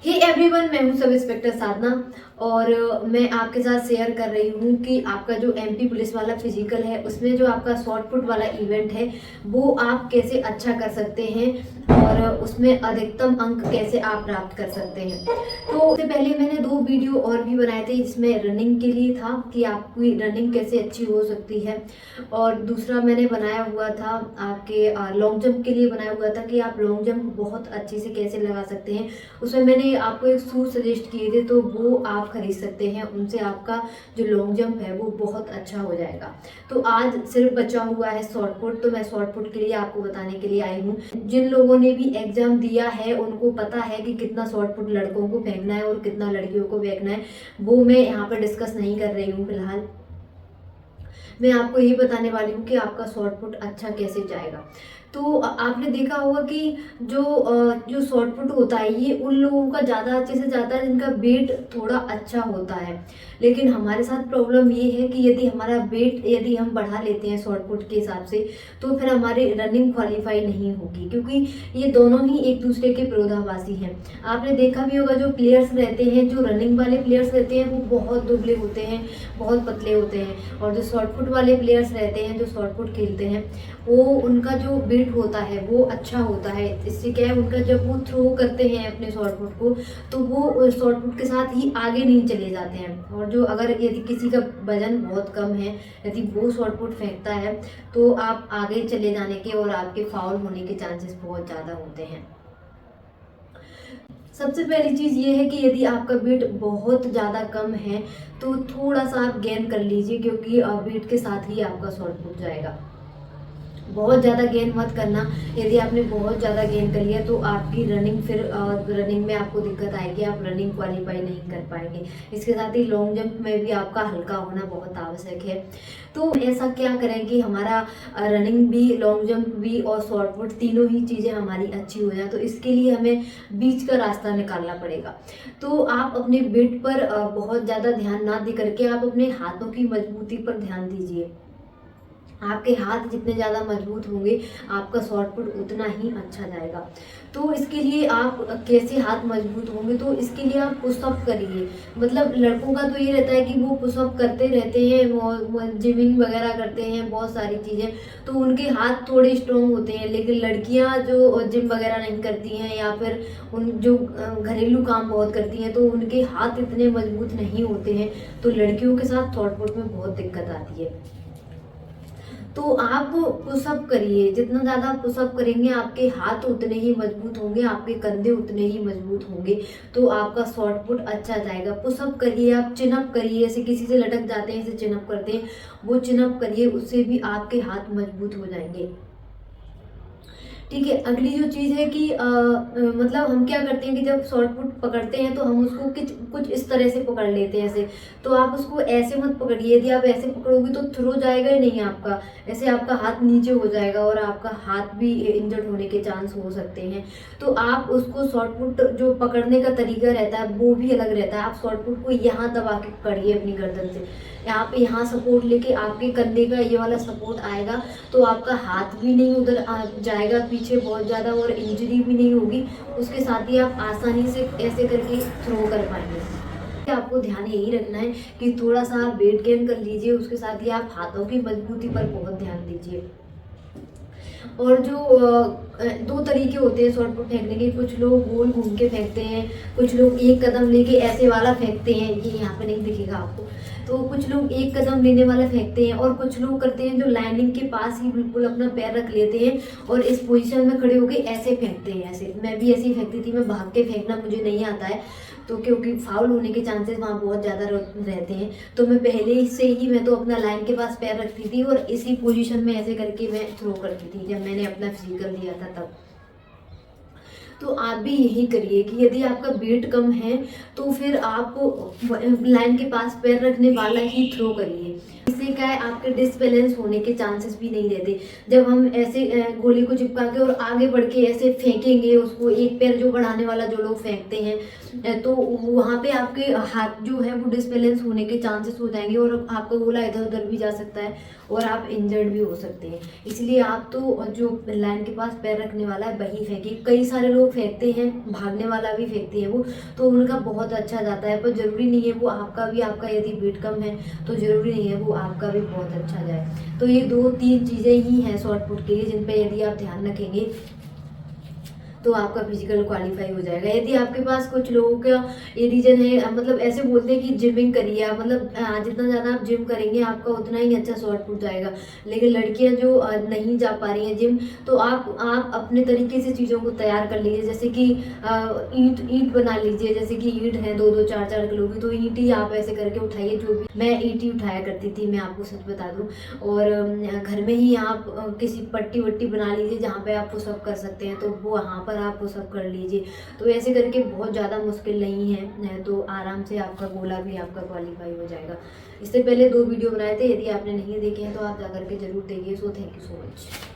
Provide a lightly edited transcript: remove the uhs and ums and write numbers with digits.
Hey everyone, मैं हूं sub inspector साधना और मैं आपके साथ शेयर कर रही हूं कि आपका जो एमपी पुलिस वाला फिजिकल है उसमें जो आपका शॉर्ट पुट वाला इवेंट है वो आप कैसे अच्छा कर सकते हैं और उसमें अधिकतम अंक कैसे आप प्राप्त कर सकते हैं। तो उससे पहले मैंने 2 वीडियो और भी बनाए थे जिसमें रनिंग के लिए था कि आपकी रनिंग कैसे अच्छी हो सकती है, और दूसरा मैंने बनाया हुआ था आपके लॉन्ग जंप के लिए बनाया हुआ था कि आप लॉन्ग जंप बहुत अच्छे से कैसे लगा सकते हैं। उसमें मैंने आपको एक शूज सजेस्ट किए थे तो वो आप खरीद सकते हैं, उनसे आपका जो लॉन्ग जंप है वो बहुत अच्छा हो जाएगा। तो आज सिर्फ बचा हुआ है शॉर्ट पुट, तो मैं शॉर्ट पुट के लिए आपको बताने के लिए आई हूँ। जिन लोगों ने भी एग्जाम दिया है उनको पता है कि कितना शॉर्ट पुट लड़कों को फेंकना है और कितना लड़कियों को फेंकना है, वो मैं यहाँ पर डिस्कस नहीं कर रही हूँ। फिलहाल मैं आपको यही बताने वाली हूँ कि आपका शॉर्ट पुट अच्छा कैसे जाएगा। तो आपने देखा होगा कि जो शॉर्ट पुट होता है ये उन लोगों का ज़्यादा अच्छे से जाता है जिनका वेट थोड़ा अच्छा होता है। लेकिन हमारे साथ प्रॉब्लम ये है कि यदि हमारा वेट यदि हम बढ़ा लेते हैं शॉर्ट पुट के हिसाब से तो फिर हमारी रनिंग क्वालिफाई नहीं होगी, क्योंकि ये दोनों ही एक दूसरे के विरोधाभासी हैं। आपने देखा भी होगा जो प्लेयर्स रहते हैं, जो रनिंग वाले प्लेयर्स रहते हैं वो बहुत दुबले होते हैं, बहुत पतले होते हैं, और जो शॉर्ट पुट वाले प्लेयर्स रहते हैं जो शॉर्ट पुट खेलते हैं वो उनका जो वेट होता है वो अच्छा होता है। इससे क्या है, उनका जब वो थ्रो करते हैं अपने शॉर्ट पुट को तो वो शॉर्ट पुट के साथ ही आगे नहीं चले जाते हैं। और जो अगर यदि किसी का वजन बहुत कम है, यदि वो शॉर्ट पुट फेंकता है तो आप आगे चले जाने के और आपके फाउल होने के चांसेस बहुत ज़्यादा होते हैं। सबसे पहली चीज़ ये है कि यदि आपका वेट बहुत ज़्यादा कम है तो थोड़ा सा आप गेन कर लीजिए, क्योंकि वेट के साथ ही आपका शॉर्ट पुट जाएगा। बहुत ज़्यादा गेन मत करना। यदि आपने बहुत ज़्यादा गेन कर लिया तो आपकी रनिंग फिर रनिंग में आपको दिक्कत आएगी, आप रनिंग क्वालिफाई नहीं कर पाएंगे। इसके साथ ही लॉन्ग जंप में भी आपका हल्का होना बहुत आवश्यक है। तो ऐसा क्या करें कि हमारा रनिंग भी, लॉन्ग जंप भी और शॉर्ट पुट तीनों ही चीज़ें हमारी अच्छी हो जाए। तो इसके लिए हमें बीच का रास्ता निकालना पड़ेगा। तो आप अपने वेट पर बहुत ज़्यादा ध्यान ना दे करके आप अपने हाथों की मजबूती पर ध्यान दीजिए। आपके हाथ जितने ज़्यादा मजबूत होंगे आपका शॉर्ट पुट उतना ही अच्छा जाएगा। तो इसके लिए आप कैसे हाथ मजबूत होंगे, तो इसके लिए आप पुशअप करिए। मतलब लड़कों का तो ये रहता है कि वो पुशअप करते रहते हैं, वो जिमिंग वगैरह करते हैं, बहुत सारी चीज़ें, तो उनके हाथ थोड़े स्ट्रॉन्ग होते हैं। लेकिन लड़कियां जो जिम वगैरह नहीं करती हैं या फिर उन जो घरेलू काम बहुत करती हैं तो उनके हाथ इतने मजबूत नहीं होते हैं, तो लड़कियों के साथ शॉर्ट पुट में बहुत दिक्कत आती है। तो आप पुशअप करिए, जितना ज़्यादा पुशअप करेंगे आपके हाथ उतने ही मजबूत होंगे, आपके कंधे उतने ही मजबूत होंगे, तो आपका शॉर्ट पुट अच्छा जाएगा। पुशअप करिए, आप चिनअप करिए, ऐसे किसी से लटक जाते हैं ऐसे चिनअप करते हैं, वो चिनअप करिए, उससे भी आपके हाथ मजबूत हो जाएंगे। ठीक है। अगली जो चीज़ है कि मतलब हम क्या करते हैं कि जब शॉर्ट पुट पकड़ते हैं तो हम उसको कुछ इस तरह से पकड़ लेते हैं ऐसे, तो आप उसको ऐसे मत पकड़िए। यदि आप ऐसे पकड़ोगे तो थ्रो जाएगा ही नहीं आपका, ऐसे आपका हाथ नीचे हो जाएगा और आपका हाथ भी इंजर्ड होने के चांस हो सकते हैं। तो आप उसको शॉर्ट पुट जो पकड़ने का तरीका रहता है वो भी अलग रहता है। आप शॉर्ट पुट को यहाँ दबा के पकड़िए अपनी गर्दन से, यहाँ पे यहाँ सपोर्ट लेके आपके कंधे का ये वाला सपोर्ट आएगा, तो आपका हाथ भी नहीं उधर जाएगा पीछे बहुत ज़्यादा और इंजरी भी नहीं होगी। उसके साथ ही आप आसानी से ऐसे करके थ्रो कर पाएंगे। आपको ध्यान यही रखना है कि थोड़ा सा आप वेट गेन कर लीजिए, उसके साथ ही आप हाथों की मजबूती पर बहुत ध्यान दीजिए। और जो 2 तरीके होते हैं शॉर्ट पुट फेंकने के, कुछ लोग गोल घूम के फेंकते हैं, कुछ लोग एक कदम लेके ऐसे वाला फेंकते हैं, ये यहाँ पे नहीं दिखेगा आपको। तो कुछ लोग एक कदम लेने वाला फेंकते हैं और कुछ लोग करते हैं जो लाइनिंग के पास ही बिल्कुल अपना पैर रख लेते हैं और इस पोजीशन में खड़े होके ऐसे फेंकते हैं। ऐसे मैं भी ऐसे ही फेंकती थी, मैं भाग के फेंकना मुझे नहीं आता है, तो क्योंकि फाउल होने के चांसेस वहाँ बहुत ज़्यादा रहते हैं, तो मैं पहले से ही मैं तो अपना लाइन के पास पैर रखती थी और इसी पोजीशन में ऐसे करके मैं थ्रो करती थी जब मैंने अपना फिजिकल दिया था तब। तो आप भी यही करिए कि यदि आपका वेट कम है तो फिर आप लाइन के पास पैर रखने वाला ही थ्रो करिए। इससे क्या है, आपके डिसबैलेंस होने के चांसेस भी नहीं रहते। जब हम ऐसे गोली को चिपका के और आगे बढ़ के ऐसे फेंकेंगे उसको, एक पैर जो बढ़ाने वाला जो लोग फेंकते हैं, तो वहाँ पे आपके हाथ जो है वो डिसबैलेंस होने के चांसेस हो जाएंगे और आपका गोला इधर उधर भी जा सकता है और आप इंजर्ड भी हो सकते हैं। इसलिए आप तो जो लाइन के पास पैर रखने वाला है वही फेंकिए। कई सारे लोग फेंकते हैं, भागने वाला भी फेंकते हैं वो, तो उनका बहुत अच्छा जाता है, पर ज़रूरी नहीं है वो आपका भी, आपका यदि वेट कम है तो ज़रूरी नहीं है वो आपका भी बहुत अच्छा जाए। तो ये 2-3 चीज़ें ही हैं शॉर्ट पुट के लिए, जिन पे यदि आप ध्यान रखेंगे तो आपका फिजिकल क्वालिफाई हो जाएगा। यदि आपके पास कुछ लोगों का ये रीजन है, मतलब ऐसे बोलते हैं कि जिमिंग करिए आप, मतलब जितना ज़्यादा आप जिम करेंगे आपका उतना ही अच्छा शॉर्ट पुट जाएगा। लेकिन लड़कियां जो नहीं जा पा रही हैं जिम, तो आप अपने तरीके से चीज़ों को तैयार कर लीजिए। जैसे कि ईंट ईंट बना लीजिए, जैसे कि ईंट है 2-2 4-4 किलो की, तो ईंट ही आप ऐसे करके उठाइए। जो भी मैं ईंट ही उठाया करती थी, मैं आपको सच बता दूँ। और घर में ही आप किसी पट्टी वट्टी बना लीजिए जहाँ पे आप पुशअप कर सकते हैं, तो वो वहाँ पर आप पुशअप कर लीजिए। तो ऐसे करके बहुत ज़्यादा मुश्किल नहीं है, तो आराम से आपका गोला भी आपका क्वालिफाई हो जाएगा। इससे पहले 2 वीडियो बनाए थे, यदि आपने नहीं देखे हैं तो आप जा करके ज़रूर देखिए। So thank you so much.